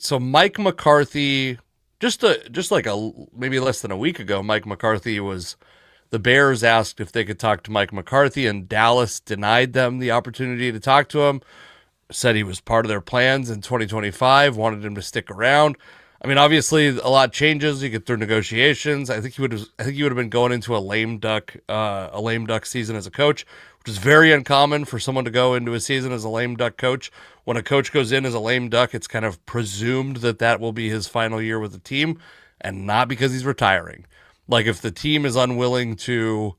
So Mike McCarthy, just like maybe less than a week ago, Mike McCarthy was the Bears asked if they could talk to Mike McCarthy, and Dallas denied them the opportunity to talk to him. Said he was part of their plans in 2025, wanted him to stick around. I mean, obviously, a lot changes. You get through negotiations. I think he would have been going into a lame duck season as a coach, which is very uncommon for someone to go into a season as a lame duck coach. When a coach goes in as a lame duck, it's kind of presumed that that will be his final year with the team, and not because he's retiring. Like if the team is unwilling to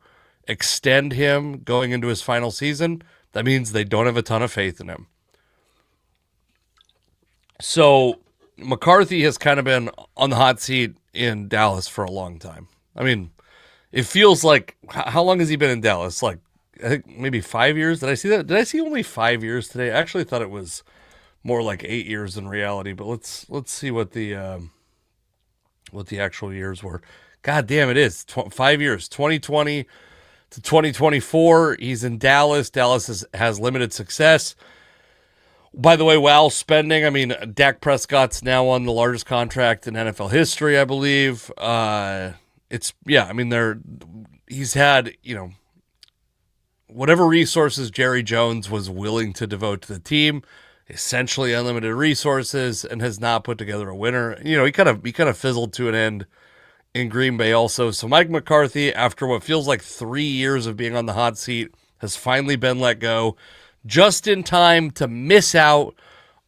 extend him going into his final season, that means they don't have a ton of faith in him. So McCarthy has kind of been on the hot seat in Dallas for a long time. I mean, it feels like how long has he been in Dallas? Like I think maybe 5 years. Did I see that? Did I see only 5 years today? I actually thought it was more like 8 years in reality. But let's see what the actual years were. God damn, it is 5 years. 2020 to 2024. He's in Dallas. Has limited success. By the way, while spending, I mean, Dak Prescott's now on the largest contract in NFL history, I believe. I mean, he's had, whatever resources Jerry Jones was willing to devote to the team, essentially unlimited resources, and has not put together a winner. He kind of fizzled to an end in Green Bay also. So Mike McCarthy, after what feels like 3 years of being on the hot seat, has finally been let go just in time to miss out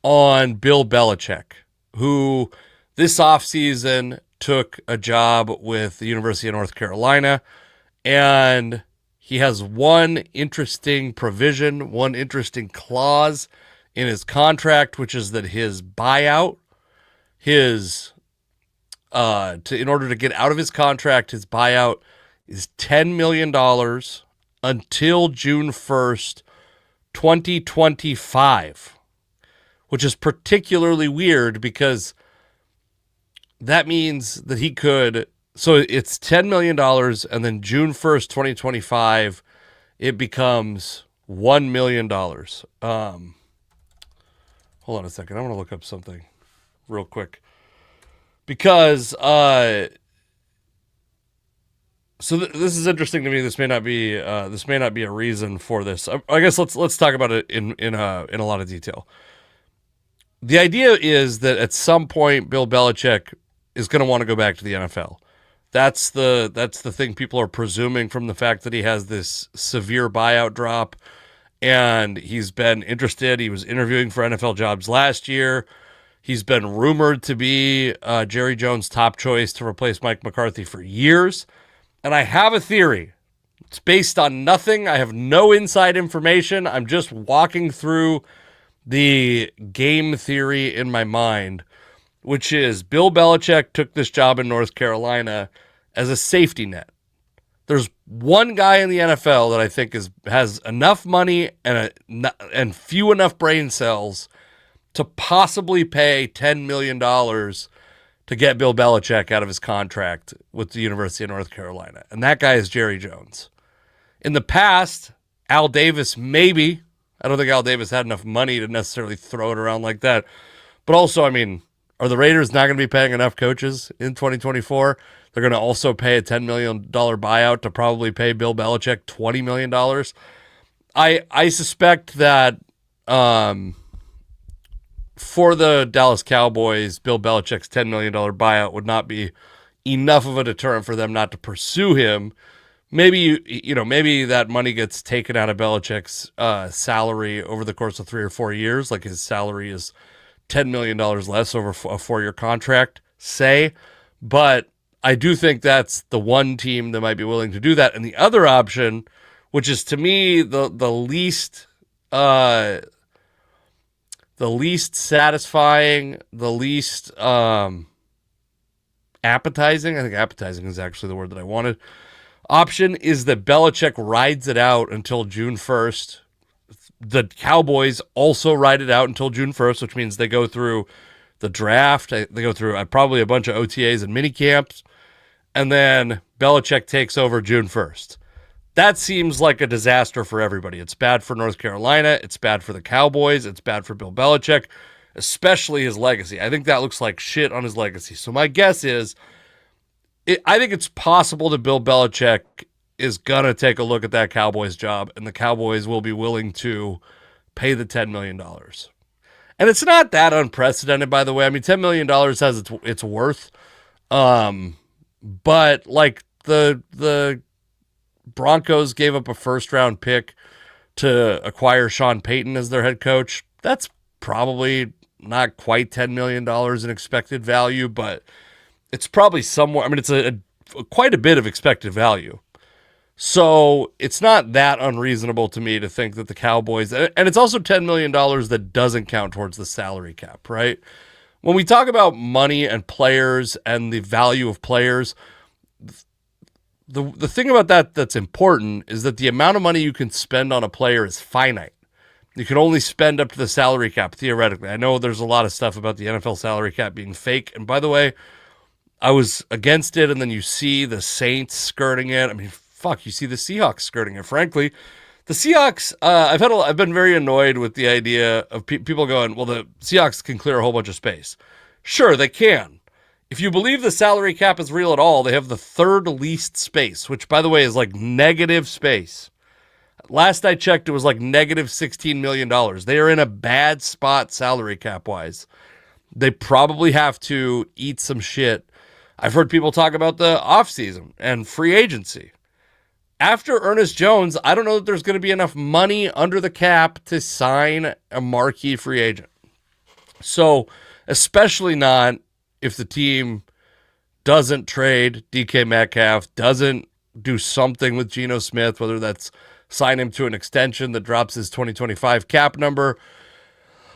on Bill Belichick, who this offseason took a job with the University of North Carolina. And he has one interesting provision, one interesting clause in his contract, which is that his buyout, in order to get out of his contract, his buyout is $10 million until June 1st, 2025, which is particularly weird because that means that he could. So it's $10 million, and then June 1st, 2025, it becomes $1 million. Hold on a second. I want to look up something real quick because this is interesting to me. This may not be a reason for this. I guess let's talk about it in a lot of detail. The idea is that at some point Bill Belichick is going to want to go back to the NFL. That's the thing people are presuming from the fact that he has this severe buyout drop, and he's been interested. He was interviewing for NFL jobs last year. He's been rumored to be Jerry Jones' top choice to replace Mike McCarthy for years. And I have a theory. It's based on nothing. I have no inside information. I'm just walking through the game theory in my mind, which is Bill Belichick took this job in North Carolina as a safety net. There's one guy in the NFL that I think has enough money and few enough brain cells to possibly pay $10 million to get Bill Belichick out of his contract with the University of North Carolina. And that guy is Jerry Jones. In the past, Al Davis, maybe. I don't think Al Davis had enough money to necessarily throw it around like that. But also, I mean, are the Raiders not going to be paying enough coaches in 2024? They're going to also pay a $10 million buyout to probably pay Bill Belichick $20 million. I suspect that for the Dallas Cowboys, Bill Belichick's $10 million buyout would not be enough of a deterrent for them not to pursue him. Maybe maybe that money gets taken out of Belichick's salary over the course of 3 or 4 years. Like his salary is $10 million less over a 4-year contract, say. But I do think that's the one team that might be willing to do that. And the other option, which is to me the least satisfying, the least appetizing, I think appetizing is actually the word that I wanted, option is that Belichick rides it out until June 1st. The Cowboys also ride it out until June 1st, which means they go through the draft. They go through probably a bunch of OTAs and mini camps, and then Belichick takes over June 1st. That seems like a disaster for everybody. It's bad for North Carolina. It's bad for the Cowboys. It's bad for Bill Belichick. especially his legacy. I think that looks like shit on his legacy. So my guess is, I think it's possible that Bill Belichick is going to take a look at that Cowboys job, and the Cowboys will be willing to pay the $10 million. And it's not that unprecedented, by the way. I mean, $10 million has its worth. But like the Broncos gave up a first-round pick to acquire Sean Payton as their head coach. That's probably not quite $10 million in expected value, but it's probably somewhere. I mean, it's quite a bit of expected value. So it's not that unreasonable to me to think that the Cowboys, and it's also $10 million that doesn't count towards the salary cap, right? When we talk about money and players and the value of players, the thing about that's important is that the amount of money you can spend on a player is finite. You can only spend up to the salary cap, theoretically. I know there's a lot of stuff about the NFL salary cap being fake. And by the way, I was against it, and then you see the Saints skirting it. I mean, fuck, you see the Seahawks skirting it. Frankly, the Seahawks, I've been very annoyed with the idea of people going, well, the Seahawks can clear a whole bunch of space. Sure, they can. If you believe the salary cap is real at all, they have the third least space, which, by the way, is like negative space. Last I checked, it was like negative $16 million. They are in a bad spot salary cap-wise. They probably have to eat some shit. I've heard people talk about the offseason and free agency. After Ernest Jones, I don't know that there's going to be enough money under the cap to sign a marquee free agent. So, especially not if the team doesn't trade DK Metcalf, doesn't do something with Geno Smith, whether that's sign him to an extension that drops his 2025 cap number.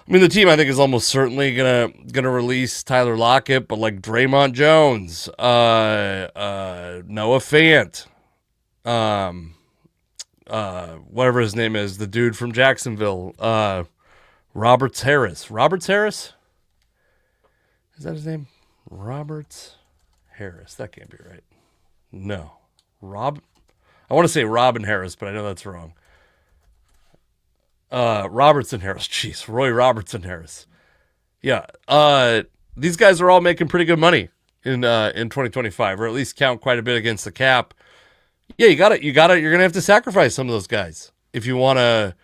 I mean, the team, I think, is almost certainly gonna release Tyler Lockett, but like Draymond Jones, Noah Fant, whatever his name is, the dude from Jacksonville, Roberts Harris. Roberts Harris? Is that his name? Roberts Harris. That can't be right. No. I want to say Robin Harris, but I know that's wrong. Robertson Harris. Jeez, Roy Robertson Harris. Yeah. These guys are all making pretty good money in 2025, or at least count quite a bit against the cap. Yeah, you're going to have to sacrifice some of those guys if you want to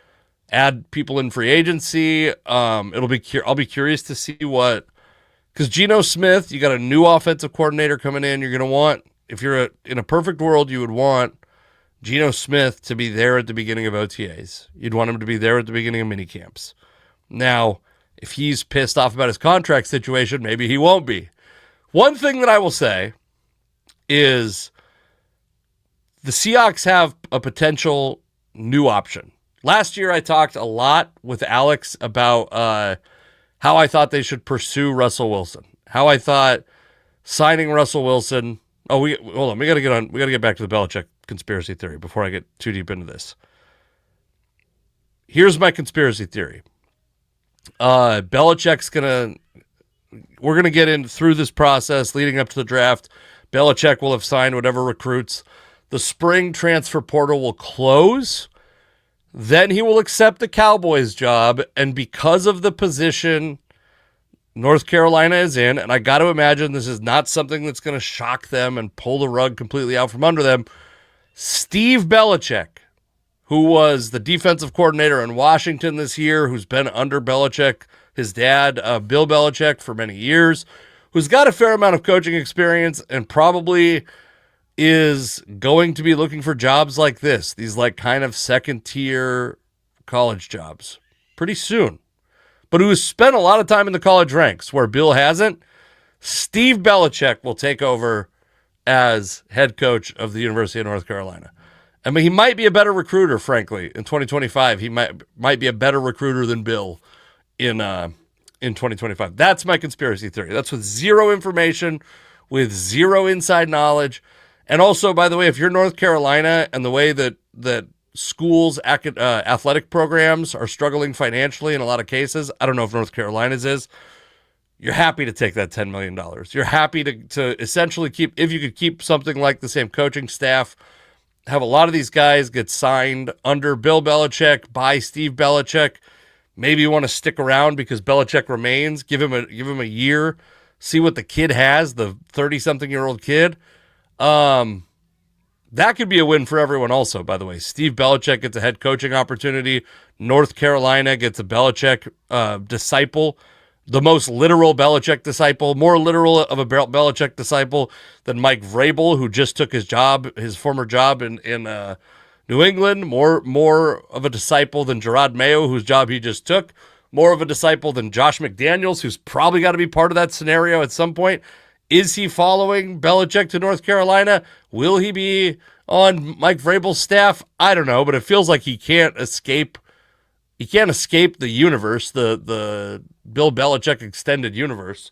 add people in free agency. I'll be curious to see because Geno Smith, you got a new offensive coordinator coming in. You're going to want, if you're in a perfect world, you would want Geno Smith to be there at the beginning of OTAs. You'd want him to be there at the beginning of mini camps. Now, if he's pissed off about his contract situation, maybe he won't be. One thing that I will say is the Seahawks have a potential new option. Last year, I talked a lot with Alex about how I thought they should pursue Russell Wilson. How I thought signing Russell Wilson. Oh, hold on. We got to get back to the Belichick conspiracy theory before I get too deep into this. Here's my conspiracy theory. Belichick's we're going to get in through this process leading up to the draft. Belichick will have signed whatever recruits. The spring transfer portal will close. Then he will accept the Cowboys job. And because of the position North Carolina is in, and I got to imagine this is not something that's going to shock them and pull the rug completely out from under them, Steve Belichick, who was the defensive coordinator in Washington this year, who's been under Belichick, his dad, Bill Belichick, for many years, who's got a fair amount of coaching experience and probably is going to be looking for jobs like this, these like kind of second-tier college jobs, pretty soon. But who has spent a lot of time in the college ranks where Bill hasn't. Steve Belichick will take over as head coach of the University of North Carolina. I mean, he might be a better recruiter, frankly, in 2025. He might be a better recruiter than Bill in 2025. That's my conspiracy theory. That's with zero information, with zero inside knowledge. And also, by the way, if you're North Carolina and the way that schools' athletic programs are struggling financially in a lot of cases, I don't know if North Carolina's is, you're happy to take that $10 million. You're happy to essentially if you could keep something like the same coaching staff, have a lot of these guys get signed under Bill Belichick by Steve Belichick, maybe you want to stick around because Belichick remains. Give him a year, see what the kid has, the 30-something-year-old kid. That could be a win for everyone also, by the way. Steve Belichick gets a head coaching opportunity. North Carolina gets a Belichick disciple, the most literal Belichick disciple, more literal of a Belichick disciple than Mike Vrabel, who just took his former job in New England. More of a disciple than Gerard Mayo, whose job he just took. More of a disciple than Josh McDaniels, who's probably got to be part of that scenario at some point. Is he following Belichick to North Carolina? Will he be on Mike Vrabel's staff? I don't know, but it feels like he can't escape. He can't escape the universe, the Bill Belichick extended universe.